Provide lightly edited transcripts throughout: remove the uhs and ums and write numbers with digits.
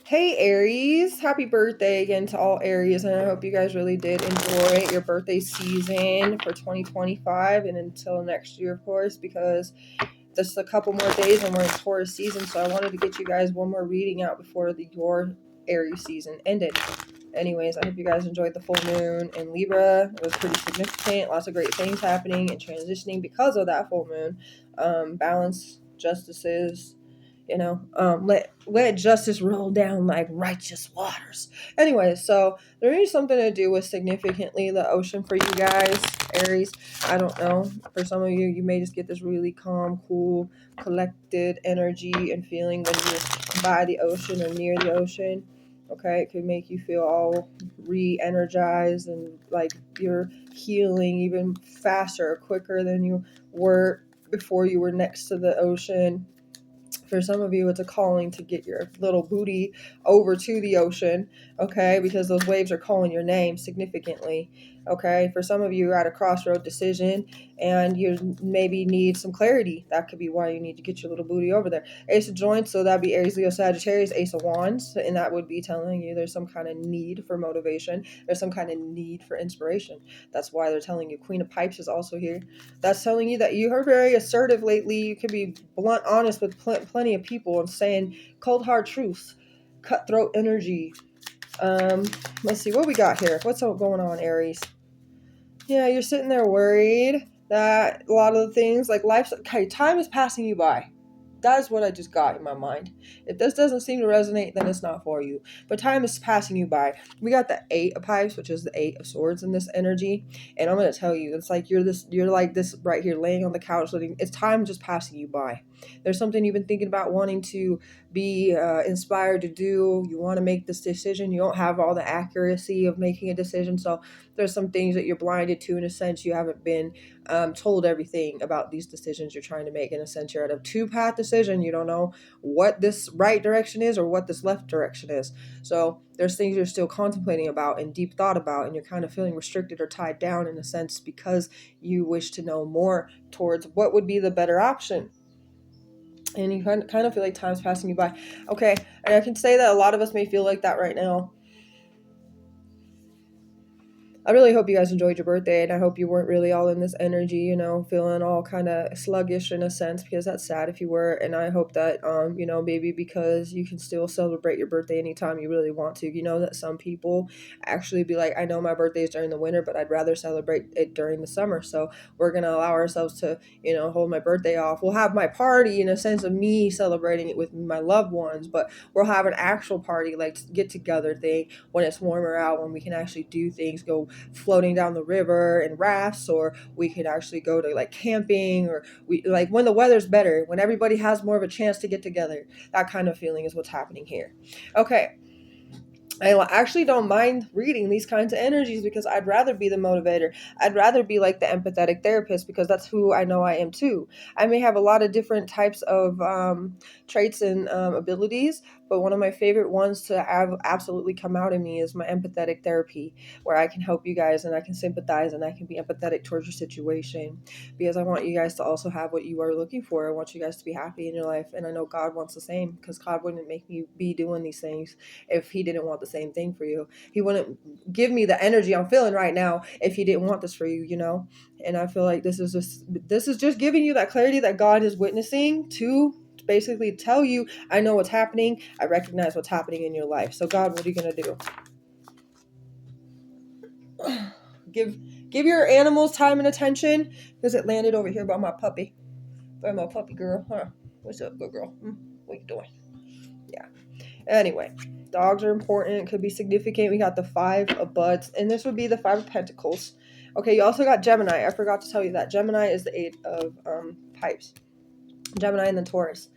Hey Aries, happy birthday again to all Aries, and I hope you guys really did enjoy your birthday season for 2025 and until next year, of course, because just a couple more days and we're in Taurus season. So I wanted to get you guys one more reading out before your Aries season ended. Anyways, I hope you guys enjoyed the full moon in Libra. It was pretty significant. Lots of great things happening and transitioning because of that full moon. Balance, justices, let justice roll down like righteous waters. Anyway, so there is something to do with significantly the ocean for you guys, Aries. I don't know. For some of you, you may just get this really calm, cool, collected energy and feeling when you're by the ocean or near the ocean. Okay, it could make you feel all re-energized and like you're healing even faster or quicker than you were before you were next to the ocean. For some of you, it's a calling to get your little booty over to the ocean, okay? Because those waves are calling your name significantly, okay? For some of you, you're at a crossroad decision and you maybe need some clarity. That could be why you need to get your little booty over there. Ace of Joints, so that'd be Aries, Leo, Sagittarius, Ace of Wands, and that would be telling you there's some kind of need for motivation. There's some kind of need for inspiration. That's why they're telling you Queen of Pipes is also here. That's telling you that you are very assertive lately. You can be blunt, honest with plenty of people and saying cold hard truths, cutthroat energy. Let's see what we got here. What's going on, Aries? Yeah, you're sitting there worried that a lot of the things like life, okay, time is passing you by. That is what I just got in my mind. If this doesn't seem to resonate, then it's not for you. But time is passing you by. We got the Eight of Pipes, which is the Eight of Swords in this energy. And I'm going to tell you, it's like you're like this right here laying on the couch. It's time just passing you by. There's something you've been thinking about wanting to be inspired to do. You want to make this decision. You don't have all the accuracy of making a decision. So there's some things that you're blinded to in a sense. You haven't been told everything about these decisions you're trying to make. In a sense, you're at a two-path decision. You don't know what this right direction is or what this left direction is. So there's things you're still contemplating about and deep thought about, and you're kind of feeling restricted or tied down in a sense because you wish to know more towards what would be the better option. And you kind of feel like time's passing you by. Okay, and I can say that a lot of us may feel like that right now. I really hope you guys enjoyed your birthday, and I hope you weren't really all in this energy, feeling all kind of sluggish in a sense, because that's sad if you were. And I hope that, maybe because you can still celebrate your birthday anytime you really want to. You know that some people actually be like, I know my birthday is during the winter, but I'd rather celebrate it during the summer. So we're going to allow ourselves to, hold my birthday off. We'll have my party in a sense of me celebrating it with my loved ones, but we'll have an actual party, like get together thing when it's warmer out, when we can actually do things, go floating down the river in rafts, or we could actually go to like camping, or we like when the weather's better, when everybody has more of a chance to get together. That kind of feeling is what's happening here. Okay, I actually don't mind reading these kinds of energies because I'd rather be the motivator. I'd rather be like the empathetic therapist because that's who I know I am too. I may have a lot of different types of traits and abilities, but one of my favorite ones to have absolutely come out in me is my empathetic therapy, where I can help you guys and I can sympathize and I can be empathetic towards your situation, because I want you guys to also have what you are looking for. I want you guys to be happy in your life, and I know God wants the same, because God wouldn't make me be doing these things if he didn't want the same thing for you. He wouldn't give me the energy I'm feeling right now if he didn't want this for you, And I feel like this is just giving you that clarity that God is witnessing to basically tell you, I know what's happening. I recognize what's happening in your life. So God, what are you going to do? Give your animals time and attention, because it landed over here by my puppy. By my puppy girl. Huh? What's up, good girl? What you doing? Yeah. Anyway, dogs are important. It could be significant. We got the Five of Buds, and this would be the Five of Pentacles. Okay, you also got Gemini. I forgot to tell you that. Gemini is the Eight of Pipes. Gemini and the Taurus.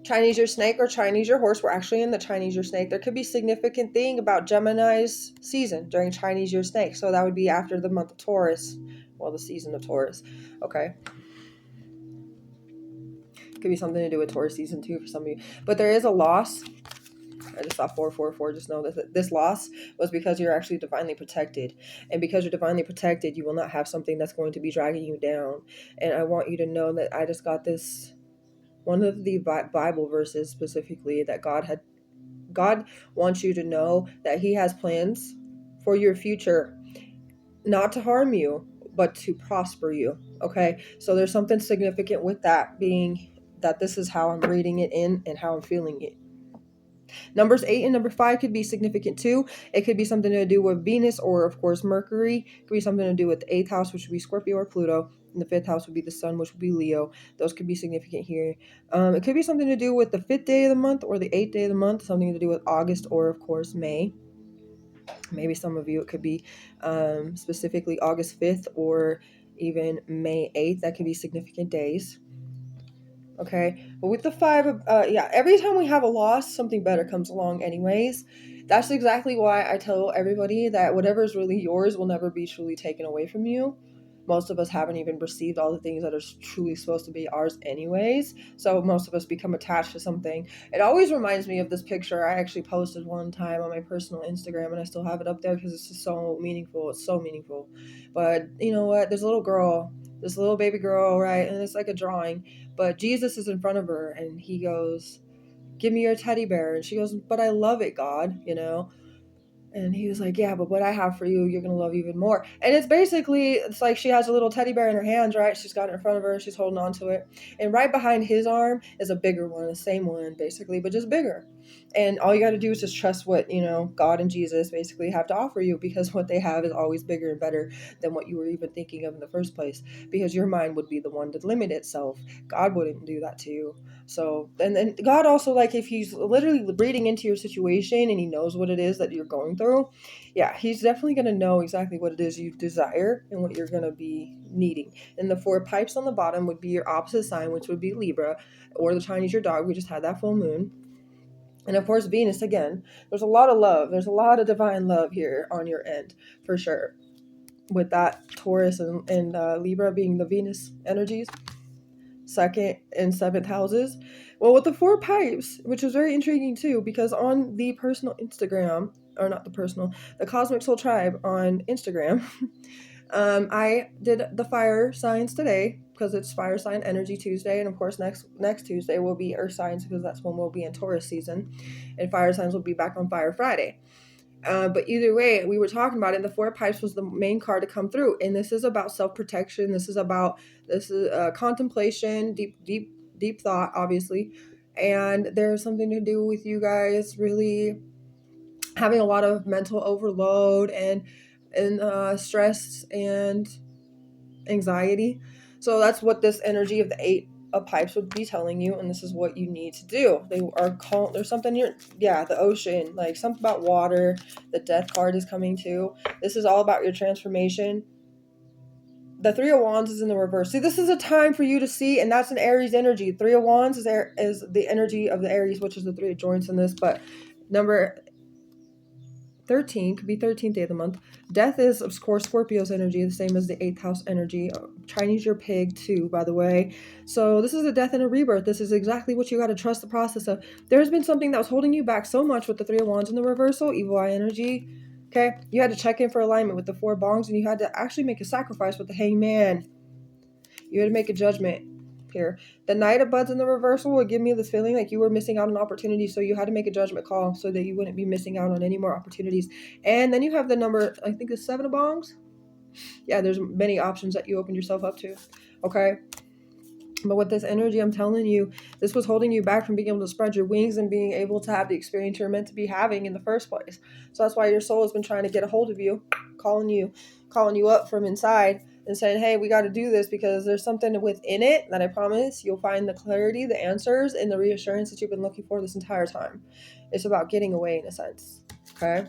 Chinese your snake or Chinese your horse. We're actually in the Chinese your snake. There could be significant thing about Gemini's season during Chinese your snake. So that would be after the month of Taurus. Well, the season of Taurus. Okay. Could be something to do with Taurus season too for some of you. But there is a loss. I just saw 444. Just know that this loss was because you're actually divinely protected. And because you're divinely protected, you will not have something that's going to be dragging you down. And I want you to know that I just got this, one of the Bible verses specifically that God had God wants you to know that he has plans for your future, not to harm you, but to prosper you. Okay, so there's something significant with that, being that this is how I'm reading it in and how I'm feeling it. Numbers 8 and number 5 could be significant too. It could be something to do with Venus or, of course, Mercury. It could be something to do with the 8th house, which would be Scorpio or Pluto. And the 5th house would be the Sun, which would be Leo. Those could be significant here. It could be something to do with the 5th day of the month or the 8th day of the month. Something to do with August or, of course, May. Maybe some of you, it could be specifically August 5th or even May 8th. That could be significant days. Okay, but with the 5 of every time we have a loss, something better comes along anyways. That's exactly why I tell everybody that whatever is really yours will never be truly taken away from you. Most of us haven't even received all the things that are truly supposed to be ours anyways, so most of us become attached to something. It always reminds me of this picture I actually posted one time on my personal Instagram, and I still have it up there because it's just so meaningful. It's so meaningful. But you know what, there's a little girl, this little baby girl, right, and it's like a drawing, but Jesus is in front of her and he goes, "Give me your teddy bear." And she goes, "But I love it, God, you know." And he was like, "Yeah, but what I have for you, you're going to love even more." And it's like she has a little teddy bear in her hands, right? She's got it in front of her. She's holding on to it. And right behind his arm is a bigger one, the same one, basically, but just bigger. And all you got to do is just trust what, God and Jesus basically have to offer you, because what they have is always bigger and better than what you were even thinking of in the first place, because your mind would be the one to limit itself. God wouldn't do that to you. So, and then God also, like, if he's literally reading into your situation and he knows what it is that you're going through, yeah, he's definitely going to know exactly what it is you desire and what you're going to be needing. And the 4 pipes on the bottom would be your opposite sign, which would be Libra, or the Chinese your dog. We just had that full moon. And of course, Venus, again, there's a lot of love. There's a lot of divine love here on your end, for sure. With that Taurus and Libra being the Venus energies, 2nd and 7th houses. Well, with the 4 pipes, which was very intriguing too, because on the personal Instagram, or not the personal, the Cosmic Soul Tribe on Instagram, I did the fire signs today because it's fire sign energy Tuesday, and of course next Tuesday will be earth signs, because that's when we'll be in Taurus season, and fire signs will be back on Fire Friday. But either way, we were talking about it. The 4 pipes was the main card to come through, and this is about self-protection. This is contemplation, deep thought, obviously, and there's something to do with you guys really having a lot of mental overload and stress and anxiety. So that's what this energy of the 8 of pipes would be telling you, and this is what you need to do. They are called, there's something the ocean, like something about water. The death card is coming too. This is all about your transformation. The 3 of Wands is in the reverse. See, this is a time for you to see, and that's an Aries energy. 3 of Wands is the energy of the Aries, which is the 3 of joints in this, but number 13 could be 13th day of the month. Death is, of course, Scorpio's energy, the same as the 8th house energy. Chinese your pig too, by the way. So this is a death and a rebirth. This is exactly what you got to trust the process of. There's been something that was holding you back so much with the 3 of Wands in the reversal, evil eye energy. Okay, you had to check in for alignment with the 4 bongs, and you had to actually make a sacrifice with the hangman. You had to make a judgment here. The Knight of Buds in the reversal would give me this feeling like you were missing out on opportunities, so you had to make a judgment call so that you wouldn't be missing out on any more opportunities. And then you have the number, I think it's 7 of bongs. Yeah, there's many options that you opened yourself up to. Okay. But with this energy, I'm telling you, this was holding you back from being able to spread your wings and being able to have the experience you're meant to be having in the first place. So that's why your soul has been trying to get a hold of you, calling you up from inside and saying, hey, we got to do this, because there's something within it that I promise you'll find the clarity, the answers, and the reassurance that you've been looking for this entire time. It's about getting away, in a sense. Okay.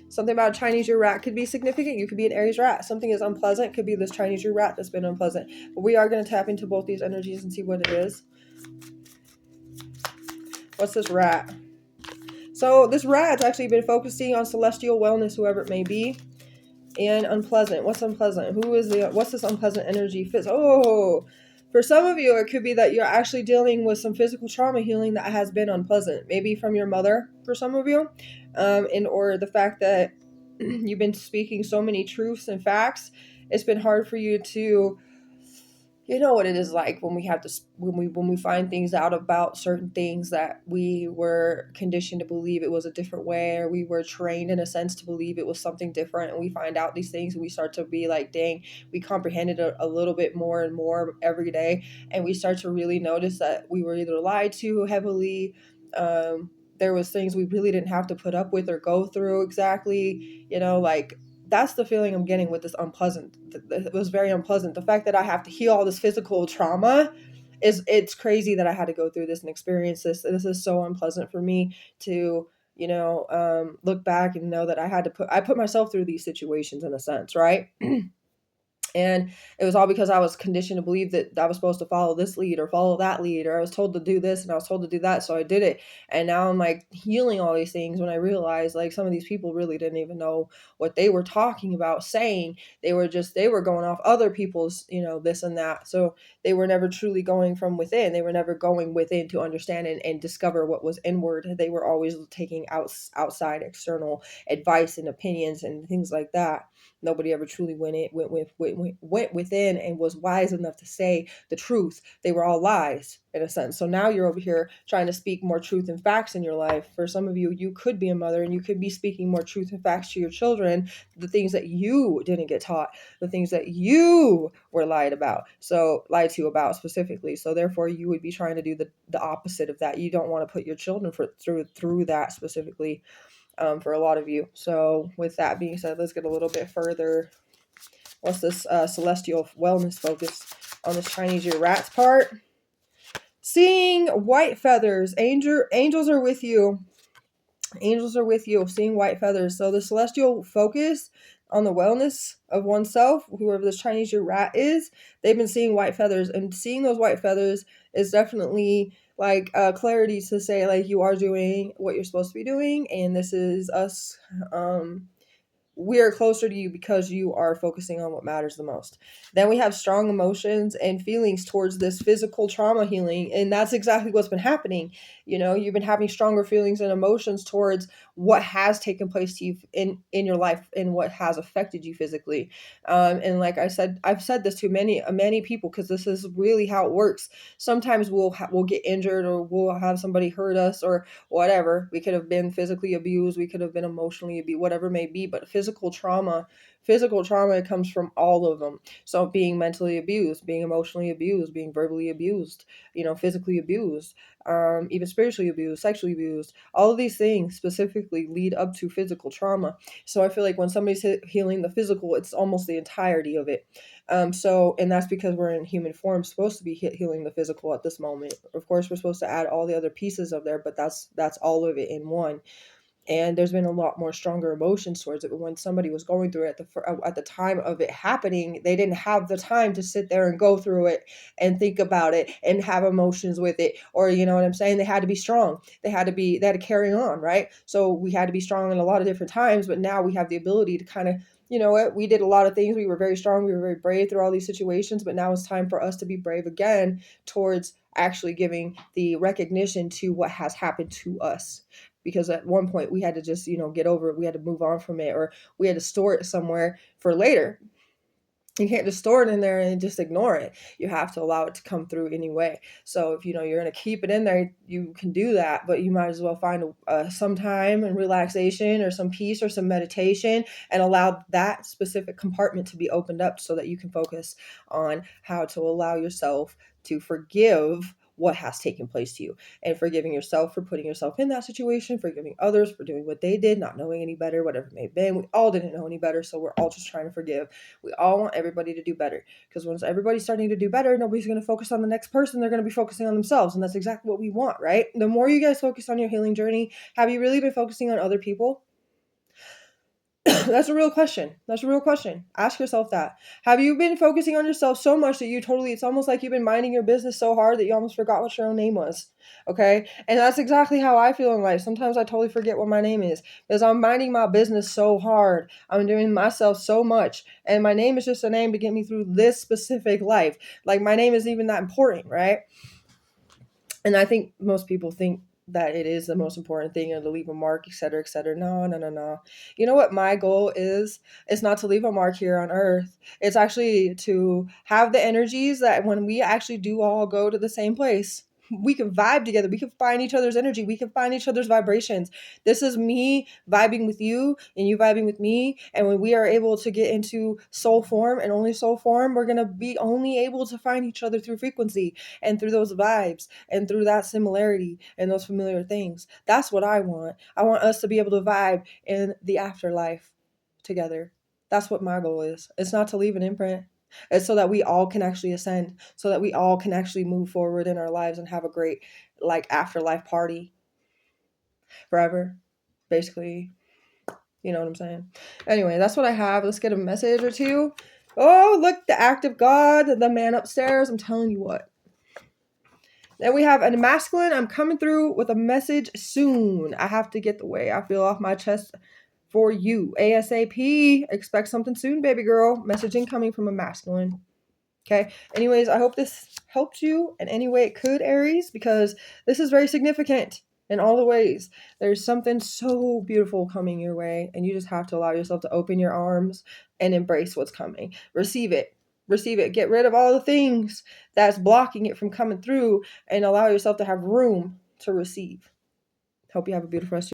Something about Chinese your rat could be significant. You could be an Aries rat. Something is unpleasant. Could be this Chinese your rat that's been unpleasant. But we are going to tap into both these energies and see what it is. What's this rat? So this rat's actually been focusing on celestial wellness, whoever it may be. And unpleasant. What's unpleasant? What's this unpleasant energy? For some of you, it could be that you're actually dealing with some physical trauma healing that has been unpleasant. Maybe from your mother, for some of you. Or the fact that you've been speaking so many truths and facts. It's been hard for you to you know what it is like when we have to when we find things out about certain things that we were conditioned to believe it was a different way, or we were trained in a sense to believe it was something different, and we find out these things and we start to be like, dang, we comprehended a little bit more and more every day, and we start to really notice that we were either lied to heavily. There was things we really didn't have to put up with or go through exactly, like that's the feeling I'm getting with this unpleasant. It was very unpleasant. The fact that I have to heal all this physical trauma it's crazy that I had to go through this and experience this. This is so unpleasant for me to, look back and know that I put myself through these situations in a sense, right? And it was all because I was conditioned to believe that I was supposed to follow this lead or follow that lead, or I was told to do this and I was told to do that. So I did it. And now I'm like healing all these things when I realized like some of these people really didn't even know what they were talking about saying. They were going off other people's, this and that. So they were never truly going from within. They were never going within to understand and discover what was inward. They were always taking outside external advice and opinions and things like that. Nobody ever truly went within and was wise enough to say the truth. They were all lies in a sense. So now you're over here trying to speak more truth and facts in your life. For some of you, you could be a mother and you could be speaking more truth and facts to your children, the things that you didn't get taught, the things that you were lied to about specifically. So therefore you would be trying to do the opposite of that. You don't want to put your children through that specifically. For a lot of you. So with that being said, let's get a little bit further. What's this celestial wellness focus on this Chinese year rats part? Seeing white feathers. Angels are with you. Angels are with you. Seeing white feathers. So the celestial focus on the wellness of oneself, whoever this Chinese year rat is, they've been seeing white feathers, and seeing those white feathers is definitely like clarity to say like you are doing what you're supposed to be doing, and this is us. We are closer to you because you are focusing on what matters the most. Then we have strong emotions and feelings towards this physical trauma healing. And that's exactly what's been happening. You've been having stronger feelings and emotions towards what has taken place to you in your life and what has affected you physically. And like I said, I've said this to many people because this is really how it works. Sometimes we'll get injured, or we'll have somebody hurt us, or whatever. We could have been physically abused, we could have been emotionally abused, whatever it may be. But physical trauma comes from all of them. So being mentally abused, being emotionally abused, being verbally abused, physically abused, even spiritually abused, sexually abused, all of these things specifically lead up to physical trauma. So I feel like when somebody's healing the physical, it's almost the entirety of it. And that's because we're in human form, supposed to be healing the physical at this moment. Of course, we're supposed to add all the other pieces of there, but that's all of it in one. And there's been a lot more stronger emotions towards it. But when somebody was going through it at the time of it happening, they didn't have the time to sit there and go through it and think about it and have emotions with it, or you know what I'm saying. They had to be strong. They had to carry on, right? So we had to be strong in a lot of different times. But now we have the ability to kind of, we did a lot of things. We were very strong. We were very brave through all these situations. But now it's time for us to be brave again towards actually giving the recognition to what has happened to us. Because at one point we had to just, get over it. We had to move on from it, or we had to store it somewhere for later. You can't just store it in there and just ignore it. You have to allow it to come through anyway. So if you're going to keep it in there, you can do that, but you might as well find some time and relaxation or some peace or some meditation and allow that specific compartment to be opened up so that you can focus on how to allow yourself to forgive what has taken place to you, and forgiving yourself for putting yourself in that situation, forgiving others for doing what they did, not knowing any better, whatever it may have been. We all didn't know any better, so we're all just trying to forgive. We all want everybody to do better, because once everybody's starting to do better, nobody's going to focus on the next person. They're going to be focusing on themselves, and that's exactly what we want, right? The more you guys focus on your healing journey, have you really been focusing on other people? That's a real question. Ask yourself that. Have you been focusing on yourself so much that it's almost like you've been minding your business so hard that you almost forgot what your own name was? Okay? And that's exactly how I feel in life. Sometimes I totally forget what my name is because I'm minding my business so hard. I'm doing myself so much. And my name is just a name to get me through this specific life. Like, my name isn't even that important, right? And I think most people think that it is the most important thing and to leave a mark, etc., etc. No, no, no, no. You know what my goal is? It's not to leave a mark here on earth. It's actually to have the energies that when we actually do all go to the same place, we can vibe together. We can find each other's energy. We can find each other's vibrations. This is me vibing with you and you vibing with me. And when we are able to get into soul form and only soul form, we're going to be only able to find each other through frequency and through those vibes and through that similarity and those familiar things. That's what I want. I want us to be able to vibe in the afterlife together. That's what my goal is. It's not to leave an imprint. It's so that we all can actually ascend, so that we all can actually move forward in our lives and have a great like afterlife party forever, basically. You know what I'm saying? Anyway, that's what I have. Let's get a message or two. Oh, look, the active God, the man upstairs. I'm telling you what. Then we have a masculine. I'm coming through with a message soon. I have to get the way I feel off my chest for you. ASAP. Expect something soon, baby girl. Messaging coming from a masculine. Okay. Anyways, I hope this helped you in any way it could, Aries, because this is very significant in all the ways. There's something so beautiful coming your way, and you just have to allow yourself to open your arms and embrace what's coming. Receive it. Receive it. Get rid of all the things that's blocking it from coming through and allow yourself to have room to receive. Hope you have a beautiful rest of your